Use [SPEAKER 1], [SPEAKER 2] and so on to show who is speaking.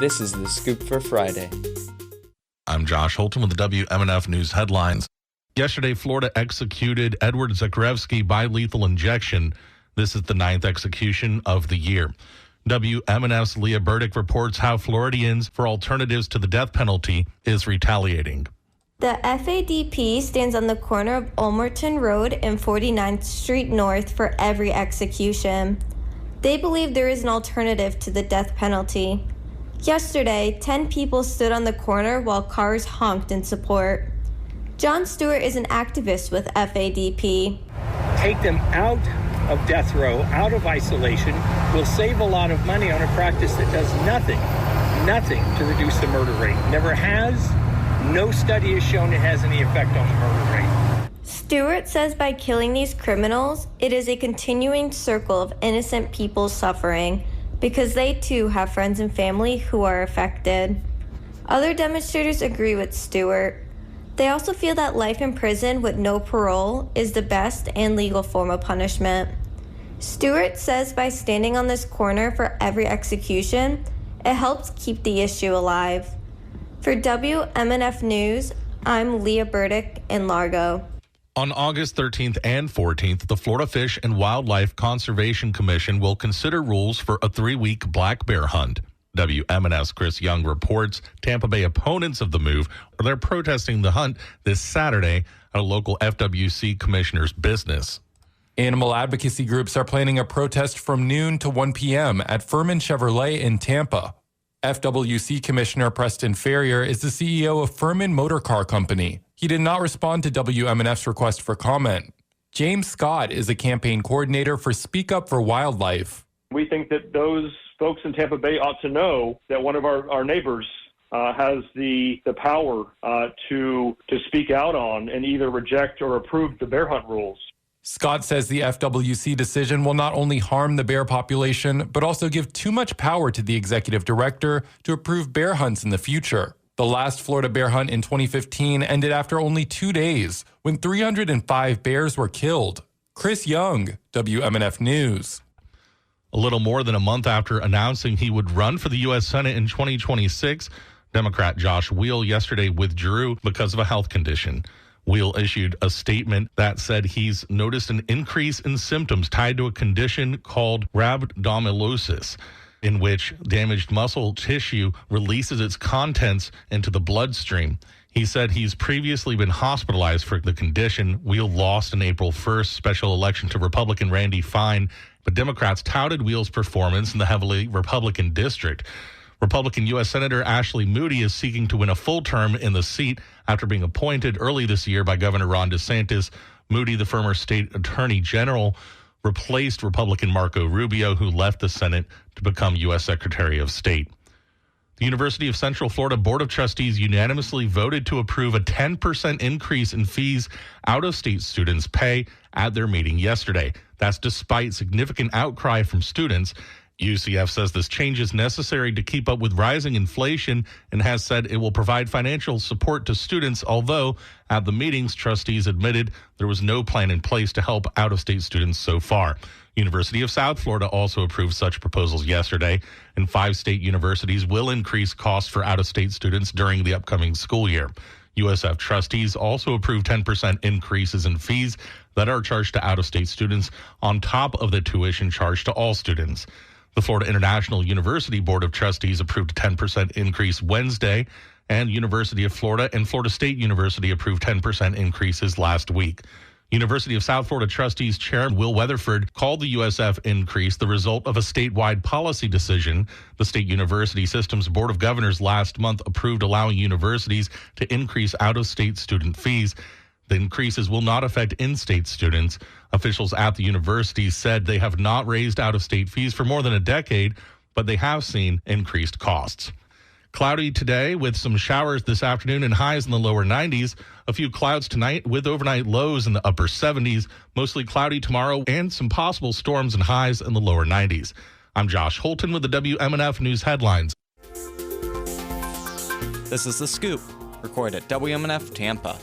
[SPEAKER 1] This is The Scoop for Friday.
[SPEAKER 2] I'm Josh Holton with the WMNF News headlines. Yesterday, Florida executed Edward Zakrevsky by lethal injection. This is the 9th execution of the year. WMNF's Leah Burdick reports how Floridians for Alternatives to the Death Penalty is retaliating.
[SPEAKER 3] The FADP stands on the corner of Ulmerton Road and 49th Street North for every execution. They believe there is an alternative to the death penalty. Yesterday, 10 people stood on the corner while cars honked in support. John Stewart is an activist with FADP.
[SPEAKER 4] Take them out of death row, out of isolation, will save a lot of money on a practice that does nothing to reduce the murder rate. Never has. No study has shown it has any effect on the murder rate.
[SPEAKER 3] Stewart says by killing these criminals, it is a continuing circle of innocent people suffering because they too have friends and family who are affected. Other demonstrators agree with Stewart. They also feel that life in prison with no parole is the best and legal form of punishment. Stewart says by standing on this corner for every execution, it helps keep the issue alive. For WMNF News, I'm Leah Burdick in Largo.
[SPEAKER 2] On August 13th and 14th, the Florida Fish and Wildlife Conservation Commission will consider rules for a 3-week black bear hunt. WMNF's Chris Young reports Tampa Bay opponents of the move are protesting the hunt this Saturday at a local FWC commissioner's business.
[SPEAKER 5] Animal advocacy groups are planning a protest from noon to 1 p.m. at Furman Chevrolet in Tampa. FWC Commissioner Preston Ferrier is the CEO of Furman Motor Car Company. He did not respond to WMNF's request for comment. James Scott is a campaign coordinator for Speak Up for Wildlife.
[SPEAKER 6] We think that those folks in Tampa Bay ought to know that one of our neighbors has the power to speak out on and either reject or approve the bear hunt rules.
[SPEAKER 5] Scott says the FWC decision will not only harm the bear population, but also give too much power to the executive director to approve bear hunts in the future. The last Florida bear hunt in 2015 ended after only 2 days, when 305 bears were killed. Chris Young, WMNF News.
[SPEAKER 2] A little more than a month after announcing he would run for the U.S. Senate in 2026, Democrat Josh Weil yesterday withdrew because of a health condition. Weil issued a statement that said he's noticed an increase in symptoms tied to a condition called rhabdomyolysis, in which damaged muscle tissue releases its contents into the bloodstream. He said he's previously been hospitalized for the condition. Weil lost an April 1st special election to Republican Randy Fine, but Democrats touted Weil's performance in the heavily Republican district. Republican U.S. Senator Ashley Moody is seeking to win a full term in the seat after being appointed early this year by Governor Ron DeSantis. Moody, the former state attorney general, replaced Republican Marco Rubio, who left the Senate to become U.S. Secretary of State. The University of Central Florida Board of Trustees unanimously voted to approve a 10% increase in fees out-of-state students pay at their meeting yesterday. That's despite significant outcry from students. UCF says this change is necessary to keep up with rising inflation and has said it will provide financial support to students, although at the meetings, trustees admitted there was no plan in place to help out-of-state students so far. University of South Florida also approved such proposals yesterday, and 5 state universities will increase costs for out-of-state students during the upcoming school year. USF trustees also approved 10% increases in fees that are charged to out-of-state students on top of the tuition charged to all students. The Florida International University Board of Trustees approved a 10% increase Wednesday, and University of Florida and Florida State University approved 10% increases last week. University of South Florida Trustees Chair Will Weatherford called the USF increase the result of a statewide policy decision. The State University System's Board of Governors last month approved allowing universities to increase out-of-state student fees. The increases will not affect in-state students. Officials at the university said they have not raised out-of-state fees for more than a decade, but they have seen increased costs. Cloudy today with some showers this afternoon and highs in the lower 90s. A few clouds tonight with overnight lows in the upper 70s. Mostly cloudy tomorrow and some possible storms and highs in the lower 90s. I'm Josh Holton with the WMNF News headlines.
[SPEAKER 1] This is The Scoop, recorded at WMNF Tampa.